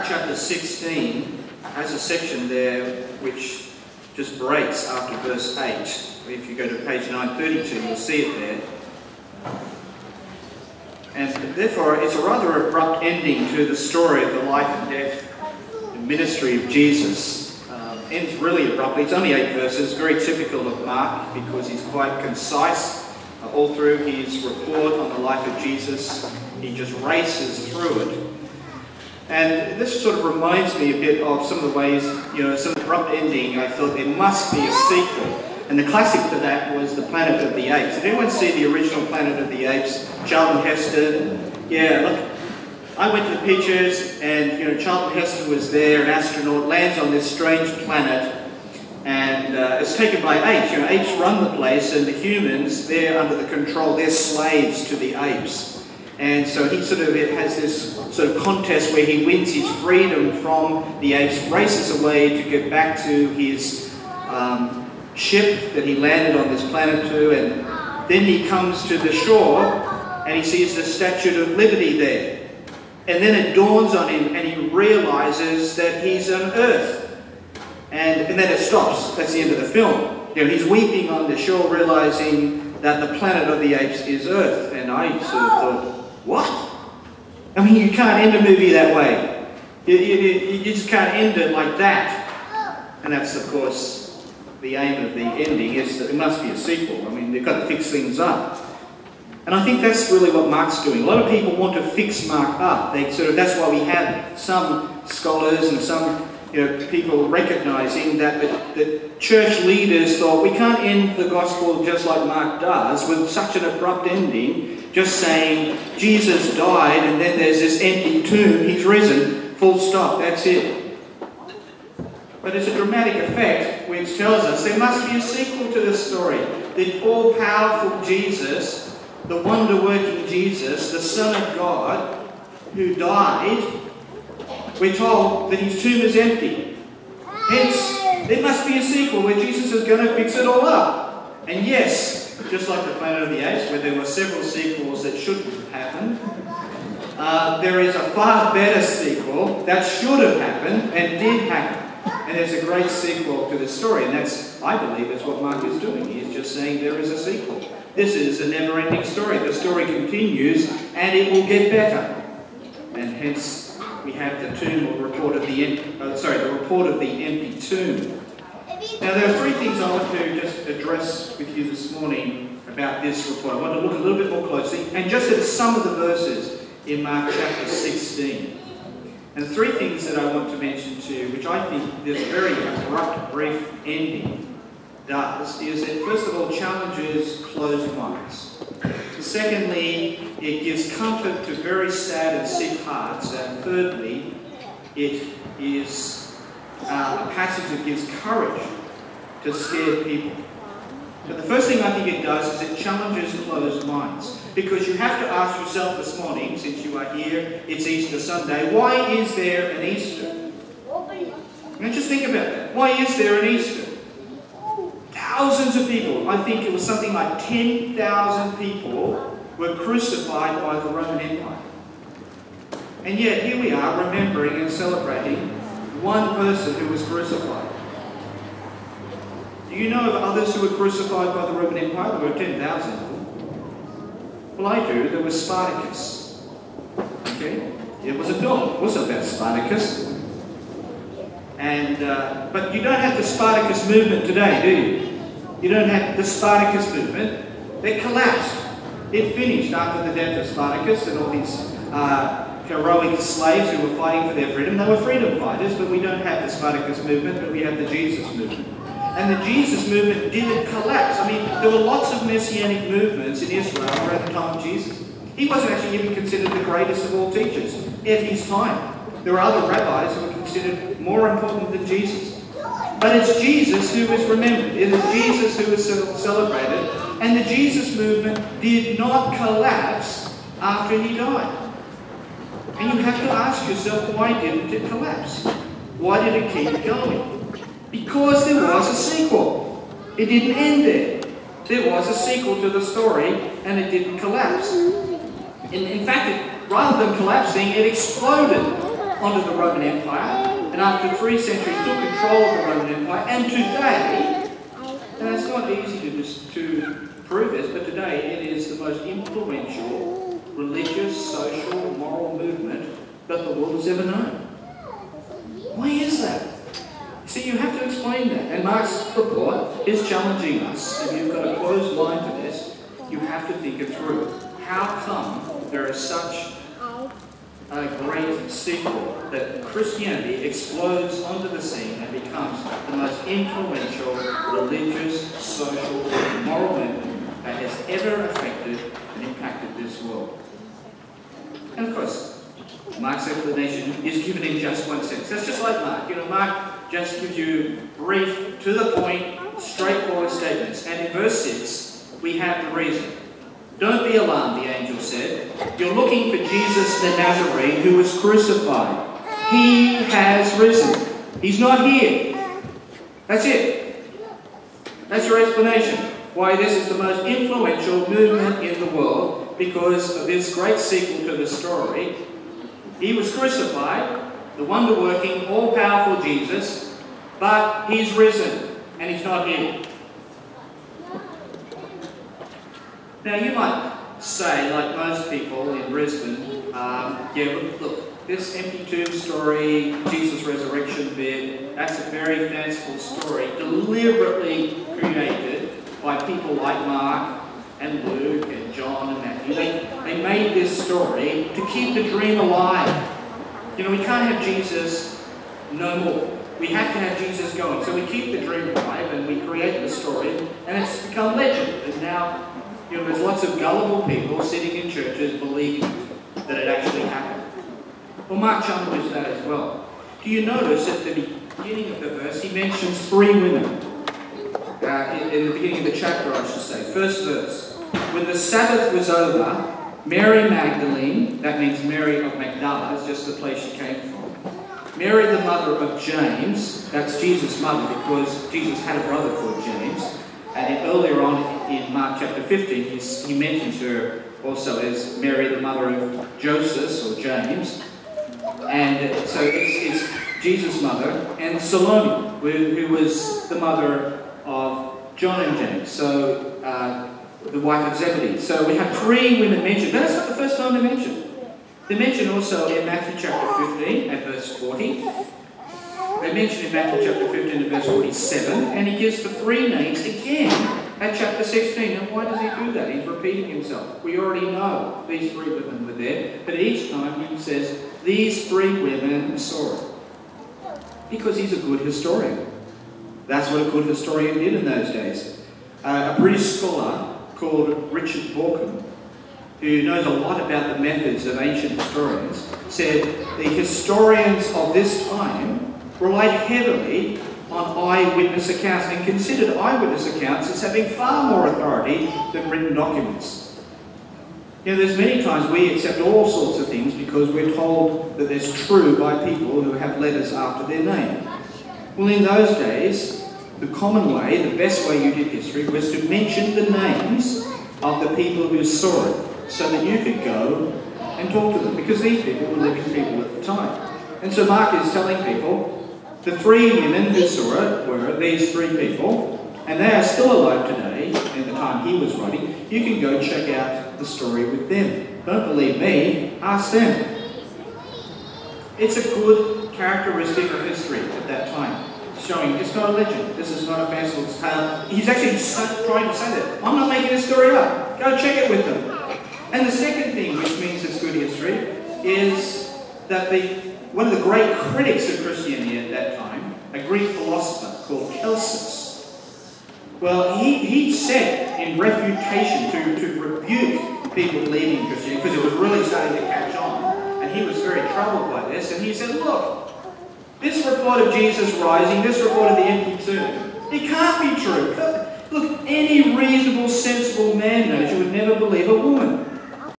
Mark chapter 16 has a section there which just breaks after verse 8. If you go to page 932, you'll see it there. And therefore, it's a rather abrupt ending to the story of the life and death and ministry of Jesus. Ends really abruptly. It's only 8 verses, very typical of Mark because he's quite concise all through his report on the life of Jesus. He just races through it. And this sort of reminds me a bit of some of the ways, some abrupt ending. I thought there must be a sequel. And the classic to that was the Planet of the Apes. Did anyone see the original Planet of the Apes? Charlton Heston? Yeah, look, I went to the pictures and, Charlton Heston was there, an astronaut, lands on this strange planet. And it's taken by apes. Apes run the place and the humans, they're under the control, they're slaves to the apes. And so he it has this sort of contest where he wins his freedom from the apes, races away to get back to his ship that he landed on this planet to, and then he comes to the shore and he sees the Statue of Liberty there. And then it dawns on him and he realizes that he's on Earth. And then it stops. That's the end of the film. He's weeping on the shore, realizing that the Planet of the Apes is Earth. And I sort of thought, what? I mean, you can't end a movie that way. You just can't end it like that. And that's, of course, the aim of the ending, is that it must be a sequel. I mean, they've got to fix things up. And I think that's really what Mark's doing. A lot of people want to fix Mark up. That's why we have some scholars and some people recognising that the church leaders thought, we can't end the gospel just like Mark does, with such an abrupt ending, just saying Jesus died and then there's this empty tomb, he's risen, full stop, that's it. But it's a dramatic effect which tells us there must be a sequel to this story. The all-powerful Jesus, the wonder-working Jesus, the Son of God, who died, we're told that his tomb is empty. Hence, there must be a sequel where Jesus is going to fix it all up. And yes, just like the Planet of the Apes, where there were several sequels that shouldn't have happened, there is a far better sequel that should have happened and did happen. And there's a great sequel to this story, and that's, I believe, is what Mark is doing. He's just saying there is a sequel. This is a never-ending story. The story continues, and it will get better. And hence, we have the report of the empty tomb. Now, there are 3 things I want to just address with you this morning about this report. I want to look a little bit more closely, and just at some of the verses in Mark chapter 16. And 3 things that I want to mention to you, which I think this very abrupt, brief ending does, is it first of all challenges closed minds. Secondly, it gives comfort to very sad and sick hearts. And thirdly, it is a passage that gives courage to scared people. So the first thing I think it does is it challenges closed minds. Because you have to ask yourself this morning, since you are here, it's Easter Sunday, why is there an Easter? Now just think about that. Why is there an Easter? Thousands of people, I think it was something like 10,000 people were crucified by the Roman Empire. And yet here we are remembering and celebrating one person who was crucified. Do you know of others who were crucified by the Roman Empire? There were 10,000 of them. Well, I do. There was Spartacus. Okay? It was a film. It wasn't about Spartacus. And but you don't have the Spartacus movement today, do you? You don't have the Spartacus movement. It collapsed. It finished after the death of Spartacus and all these heroic slaves who were fighting for their freedom. They were freedom fighters, but we don't have the Spartacus movement, but we have the Jesus movement. And the Jesus movement didn't collapse. I mean, there were lots of messianic movements in Israel around the time of Jesus. He wasn't actually even considered the greatest of all teachers at his time. There were other rabbis who were considered more important than Jesus. But it's Jesus who is remembered. It is Jesus who is celebrated. And the Jesus movement did not collapse after he died. And you have to ask yourself, why didn't it collapse? Why did it keep going? Because there was a sequel. It didn't end there. There was a sequel to the story, and it didn't collapse. In fact, rather than collapsing, it exploded. onto the Roman Empire, and after 3 centuries took control of the Roman Empire, and today, and it's not easy to prove this, but today it is the most influential religious, social, moral movement that the world has ever known. Why is that? See, you have to explain that. And Mark's report is challenging us. If you've got a closed mind to this, you have to think it through. How come there is such a great sequel that Christianity explodes onto the scene and becomes the most influential religious, social, and moral movement that has ever affected and impacted this world? And of course, Mark's explanation is given in just one sentence. That's just like Mark. You know, Mark just gives you brief, to the point, straightforward statements. And in verse 6, we have the reason. Don't be alarmed, the angel said. You're looking for Jesus the Nazarene who was crucified. He has risen. He's not here. That's it. That's your explanation. Why this is the most influential movement in the world, because of this great sequel to the story. He was crucified, the wonder-working, all-powerful Jesus, but he's risen, and he's not here. Now, you might say, like most people in Brisbane, yeah, look, this empty tomb story, Jesus' resurrection bit, that's a very fanciful story, deliberately created by people like Mark and Luke and John and Matthew. They made this story to keep the dream alive. You know, we can't have Jesus no more. We have to have Jesus going. So we keep the dream alive and we create the story, and it's become legend. And now, you know, there's lots of gullible people sitting in churches believing that it actually happened. Well, Mark challenges that as well. Do you notice at the beginning of the verse, he mentions 3 women. In the beginning of the chapter, I should say. First verse. When the Sabbath was over, Mary Magdalene, that means Mary of Magdala, is just the place she came from. Mary, the mother of James, that's Jesus' mother, because Jesus had a brother called James. And earlier on in Mark chapter 15, he mentions her also as Mary, the mother of Joseph or James. And so it's Jesus' mother, and Salome, who was the mother of John and James, so the wife of Zebedee. So we have 3 women mentioned. That's not the first time they're mentioned. They're mentioned also in Matthew chapter 15 at verse 40. They mentioned in Matthew chapter 15 at verse 47, and he gives the 3 names again at chapter 16. And why does he do that? He's repeating himself. We already know these 3 women were there, but each time he says, these 3 women saw it. Because he's a good historian. That's what a good historian did in those days. A British scholar called Richard Borkham, who knows a lot about the methods of ancient historians, said the historians of this time relied heavily on eyewitness accounts and considered eyewitness accounts as having far more authority than written documents. You know, there's many times we accept all sorts of things because we're told that there's true by people who have letters after their name. Well, in those days, the common way, the best way you did history, was to mention the names of the people who saw it so that you could go and talk to them, because these people were living people at the time. And so Mark is telling people, the 3 women who saw it were these 3 people, and they are still alive today, in the time he was writing. You can go check out the story with them. Don't believe me, ask them. It's a good characteristic of history at that time, showing it's not a legend, this is not a fanciful tale. He's actually trying to say that. I'm not making this story up. Go check it with them. And the second thing, which means it's good history, is that one of the great critics of Christianity at that time, a Greek philosopher called Celsus, well, he said in refutation to rebuke people believing in Christianity, because it was really starting to catch on, and he was very troubled by this, and he said, look, this report of Jesus rising, this report of the empty tomb, it can't be true. Look, any reasonable, sensible man knows you would never believe a woman.